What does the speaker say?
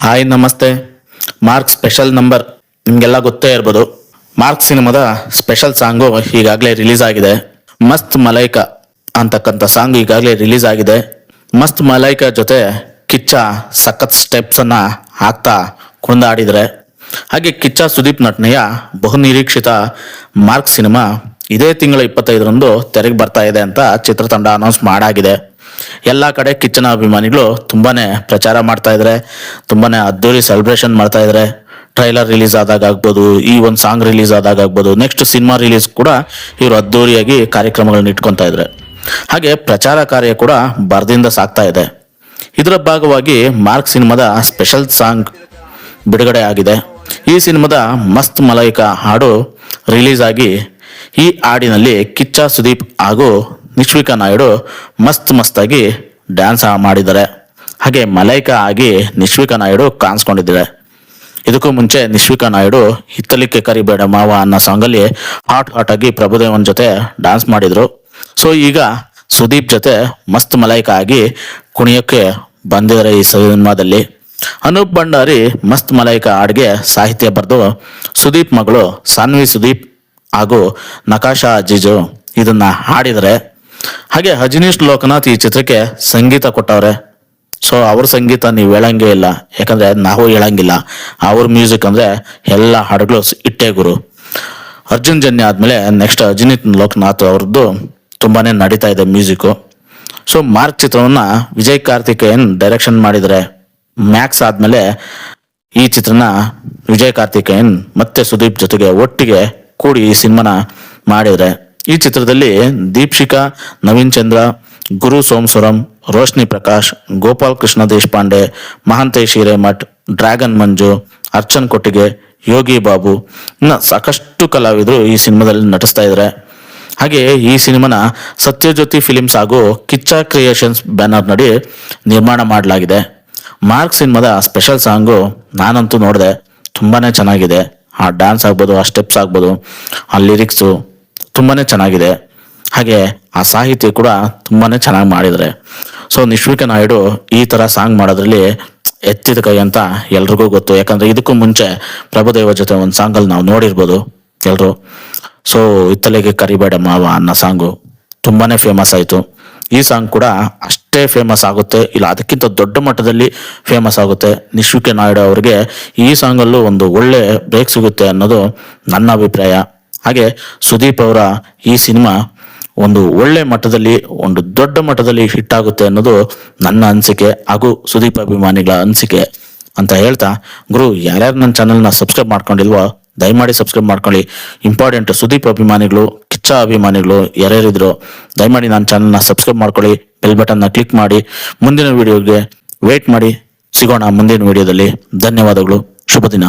Hi ನಮಸ್ತೆ. Mark special number ನಿಮಗೆಲ್ಲ ಗೊತ್ತೇ ಇರ್ಬೋದು. ಮಾರ್ಕ್ ಸಿನಿಮಾದ ಸ್ಪೆಷಲ್ ಸಾಂಗು ಈಗಾಗಲೇ ರಿಲೀಸ್ ಆಗಿದೆ. ಮಸ್ತ್ ಮಲೈಕಾ ಅಂತಕ್ಕಂಥ ಸಾಂಗ್ ಈಗಾಗಲೇ ರಿಲೀಸ್ ಆಗಿದೆ. ಮಸ್ತ್ ಮಲೈಕಾ ಜೊತೆ ಕಿಚ್ಚ ಸಖತ್ ಸ್ಟೆಪ್ಸ್ ಅನ್ನ ಹಾಕ್ತಾ ಕುಣಿದಾಡಿದ್ರೆ, ಹಾಗೆ ಕಿಚ್ಚ ಸುದೀಪ್ ನಟನೆಯ ಬಹುನಿರೀಕ್ಷಿತ ಮಾರ್ಕ್ ಸಿನಿಮಾ ಇದೇ ತಿಂಗಳ 25ರಂದು ತೆರೆಗೆ ಬರ್ತಾ ಇದೆ ಅಂತ ಚಿತ್ರತಂಡ ಅನೌನ್ಸ್ ಮಾಡಾಗಿದೆ. ಎಲ್ಲ ಕಡೆ ಕಿಚ್ಚನ ಅಭಿಮಾನಿಗಳು ತುಂಬಾನೇ ಪ್ರಚಾರ ಮಾಡ್ತಾ ಇದ್ದಾರೆ, ತುಂಬಾನೇ ಅದ್ದೂರಿ ಸೆಲೆಬ್ರೇಷನ್ ಮಾಡ್ತಾ ಇದ್ದಾರೆ. ಟ್ರೈಲರ್ ರಿಲೀಸ್ ಆದಾಗ ಆಗ್ಬೋದು, ಈ ಒಂದು ಸಾಂಗ್ ರಿಲೀಸ್ ಆದಾಗ ಆಗ್ಬೋದು, ನೆಕ್ಸ್ಟ್ ಸಿನಿಮಾ ರಿಲೀಸ್ ಕೂಡ ಇವರು ಅದ್ದೂರಿಯಾಗಿ ಕಾರ್ಯಕ್ರಮಗಳನ್ನ ಇಟ್ಕೊತಾ ಇದ್ದಾರೆ. ಹಾಗೆ ಪ್ರಚಾರ ಕಾರ್ಯ ಕೂಡ ಭರದಿಂದ ಸಾಗ್ತಾ ಇದೆ. ಇದರ ಭಾಗವಾಗಿ ಮಾರ್ಕ್ ಸಿನಿಮಾದ ಸ್ಪೆಷಲ್ ಸಾಂಗ್ ಬಿಡುಗಡೆ ಆಗಿದೆ. ಈ ಸಿನಿಮಾದ ಮಸ್ತ್ ಮಲೈಕಾ ಹಾಡು ರಿಲೀಸ್ ಆಗಿ, ಈ ಹಾಡಿನಲ್ಲಿ ಕಿಚ್ಚ ಸುದೀಪ್ ಹಾಗೂ ನಿಶ್ವಿಕಾ ನಾಯ್ಡು ಮಸ್ತಾಗಿ ಡ್ಯಾನ್ಸ್ ಮಾಡಿದ್ದಾರೆ. ಹಾಗೆ ಮಲೈಕಾ ಆಗಿ ನಿಶ್ವಿಕಾ ನಾಯ್ಡು ಕಾಣಿಸ್ಕೊಂಡಿದ್ದಾರೆ. ಇದಕ್ಕೂ ಮುಂಚೆ ನಿಶ್ವಿಕಾ ನಾಯ್ಡು ಹಿತ್ತಲಿಕ್ಕೆ ಕರಿಬೇಡ ಮಾವ ಅನ್ನೋ ಸಾಂಗಲ್ಲಿ ಹಾಟ್ ಆಗಿ ಪ್ರಭುದೇವನ್ ಜೊತೆ ಡ್ಯಾನ್ಸ್ ಮಾಡಿದ್ರು. ಸೊ ಈಗ ಸುದೀಪ್ ಜೊತೆ ಮಸ್ತ್ ಮಲೈಕಾ ಆಗಿ ಕುಣಿಯೋಕ್ಕೆ ಬಂದಿದ್ದಾರೆ ಈ ಸಿನಿಮಾದಲ್ಲಿ. ಅನೂಪ್ ಭಂಡಾರಿ ಮಸ್ತ್ ಮಲೈಕಾ ಹಾಡಿಗೆ ಸಾಹಿತ್ಯ ಬರೆದು ಸುದೀಪ್ ಮಗಳು ಸಾನ್ವಿ ಸುದೀಪ್ ಹಾಗೂ ನಕಾಶಾ ಅಜೀಜು ಇದನ್ನ ಹಾಡಿದರೆ. ಹಾಗೆ ಅಜನೀಶ್ ಲೋಕನಾಥ್ ಈ ಚಿತ್ರಕ್ಕೆ ಸಂಗೀತ ಕೊಟ್ಟವ್ರೆ. ಸೊ ಅವ್ರ ಸಂಗೀತ ನೀವು ಹೇಳಂಗೇ ಇಲ್ಲ, ಯಾಕಂದ್ರೆ ನಾವು ಹೇಳಂಗಿಲ್ಲ. ಅವ್ರ ಮ್ಯೂಸಿಕ್ ಅಂದ್ರೆ ಎಲ್ಲ ಹಾಡುಗಳು ಇಟ್ಟೇ ಗುರು. ಅರ್ಜುನ್ ಜನ್ಯ ಆದ್ಮೇಲೆ ನೆಕ್ಸ್ಟ್ ಅಜನೀಶ್ ಲೋಕನಾಥ್ ಅವ್ರದ್ದು ತುಂಬಾನೇ ನಡೀತಾ ಇದೆ ಮ್ಯೂಸಿಕ್. ಸೊ ಮಾರ್ಕ್ ಚಿತ್ರವನ್ನ ವಿಜಯ್ ಕಾರ್ತಿಕೇಯನ್ ಡೈರೆಕ್ಷನ್ ಮಾಡಿದರೆ. ಮ್ಯಾಕ್ಸ್ ಆದ್ಮೇಲೆ ಈ ಚಿತ್ರನ ವಿಜಯ್ ಕಾರ್ತಿಕೇಯನ್ ಮತ್ತೆ ಸುದೀಪ್ ಜೊತೆಗೆ ಒಟ್ಟಿಗೆ ಕೂಡಿ ಈ ಸಿನಿಮಾನ ಮಾಡಿದ್ರೆ. ಈ ಚಿತ್ರದಲ್ಲಿ ದೀಪ್ಶಿಕಾ, ನವೀನ್ ಚಂದ್ರ, ಗುರು ಸೋಮಸುರಂ, ರೋಶ್ನಿ ಪ್ರಕಾಶ್, ಗೋಪಾಲ್ ಕೃಷ್ಣ ದೇಶಪಾಂಡೆ, ಮಹಾಂತೇಶ್ ಹಿರೇಮಠ್, ಡ್ರ್ಯಾಗನ್ ಮಂಜು, ಅರ್ಚನ್ ಕೊಟ್ಟಿಗೆ, ಯೋಗಿ ಬಾಬು ಇನ್ನು ಸಾಕಷ್ಟು ಕಲಾವಿದರು ಈ ಸಿನಿಮಾದಲ್ಲಿ ನಟಿಸ್ತಾ ಇದ್ದಾರೆ. ಹಾಗೆ ಈ ಸಿನಿಮಾನ ಸತ್ಯಜ್ಯೋತಿ ಫಿಲಿಮ್ಸ್ ಹಾಗೂ ಕಿಚ್ಚ ಕ್ರಿಯೇಷನ್ಸ್ ಬ್ಯಾನರ್ ನಡಿ ನಿರ್ಮಾಣ ಮಾಡಲಾಗಿದೆ. ಮಾರ್ಕ್ ಸಿನಿಮಾದ ಸ್ಪೆಷಲ್ ಸಾಂಗು ನಾನಂತೂ ನೋಡಿದೆ, ತುಂಬಾನೇ ಚೆನ್ನಾಗಿದೆ. ಆ ಡ್ಯಾನ್ಸ್ ಆಗ್ಬೋದು, ಆ ಸ್ಟೆಪ್ಸ್ ಆಗ್ಬೋದು, ಆ ಲಿರಿಕ್ಸು ತುಂಬಾನೇ ಚೆನ್ನಾಗಿದೆ. ಹಾಗೆ ಆ ಸಾಹಿತ್ಯ ಕೂಡ ತುಂಬಾನೇ ಚೆನ್ನಾಗಿ ಮಾಡಿದ್ದಾರೆ. ಸೊ ನಿಶ್ವಿಕಾ ನಾಯ್ಡು ಈ ತರ ಸಾಂಗ್ ಮಾಡೋದ್ರಲ್ಲಿ ಎತ್ತಿದ ಕೈ ಅಂತ ಎಲ್ರಿಗೂ ಗೊತ್ತು. ಯಾಕಂದ್ರೆ ಇದಕ್ಕೂ ಮುಂಚೆ ಪ್ರಭುದೇವ ಜೊತೆ ಒಂದು ಸಾಂಗಲ್ಲಿ ನಾವು ನೋಡಿರ್ಬೋದು ಎಲ್ರು. ಸೊ ಹಿತ್ತಲಿಗೆ ಕರಿಬೇಡ ಮಾವ ಅನ್ನೋ ಸಾಂಗು ತುಂಬಾನೇ ಫೇಮಸ್ ಆಯ್ತು. ಈ ಸಾಂಗ್ ಕೂಡ ಅಷ್ಟೇ ಫೇಮಸ್ ಆಗುತ್ತೆ, ಇಲ್ಲ ಅದಕ್ಕಿಂತ ದೊಡ್ಡ ಮಟ್ಟದಲ್ಲಿ ಫೇಮಸ್ ಆಗುತ್ತೆ. ನಿಶ್ವಿಕಾ ನಾಯ್ಡು ಅವರಿಗೆ ಈ ಸಾಂಗಲ್ಲೂ ಒಂದು ಒಳ್ಳೆ ಬ್ರೇಕ್ ಸಿಗುತ್ತೆ ಅನ್ನೋದು ನನ್ನ ಅಭಿಪ್ರಾಯ. ಹಾಗೆ ಸುದೀಪ್ ಅವರ ಈ ಸಿನಿಮಾ ಒಂದು ಒಳ್ಳೆ ಮಟ್ಟದಲ್ಲಿ, ಒಂದು ದೊಡ್ಡ ಮಟ್ಟದಲ್ಲಿ ಹಿಟ್ ಆಗುತ್ತೆ ಅನ್ನೋದು ನನ್ನ ಅನಿಸಿಕೆ ಹಾಗೂ ಸುದೀಪ್ ಅಭಿಮಾನಿಗಳ ಅನಿಸಿಕೆ ಅಂತ ಹೇಳ್ತಾ, ಗುರು ಯಾರ್ಯಾರು ನನ್ನ ಚಾನಲ್ನ ಸಬ್ಸ್ಕ್ರೈಬ್ ಮಾಡ್ಕೊಂಡಿಲ್ವೋ ದಯಮಾಡಿ ಸಬ್ಸ್ಕ್ರೈಬ್ ಮಾಡ್ಕೊಳ್ಳಿ. ಇಂಪಾರ್ಟೆಂಟ್ ಕಿಚ್ಚ ಅಭಿಮಾನಿಗಳು ಯಾರ್ಯಾರಿದ್ರು ದಯಮಾಡಿ ನನ್ನ ಚಾನಲ್ನ ಸಬ್ಸ್ಕ್ರೈಬ್ ಮಾಡ್ಕೊಳ್ಳಿ. ಬೆಲ್ ಬಟನ್ನ ಕ್ಲಿಕ್ ಮಾಡಿ ಮುಂದಿನ ವಿಡಿಯೋಗೆ ವೇಟ್ ಮಾಡಿ. ಸಿಗೋಣ ಮುಂದಿನ ವಿಡಿಯೋದಲ್ಲಿ. ಧನ್ಯವಾದಗಳು. ಶುಭ ದಿನ.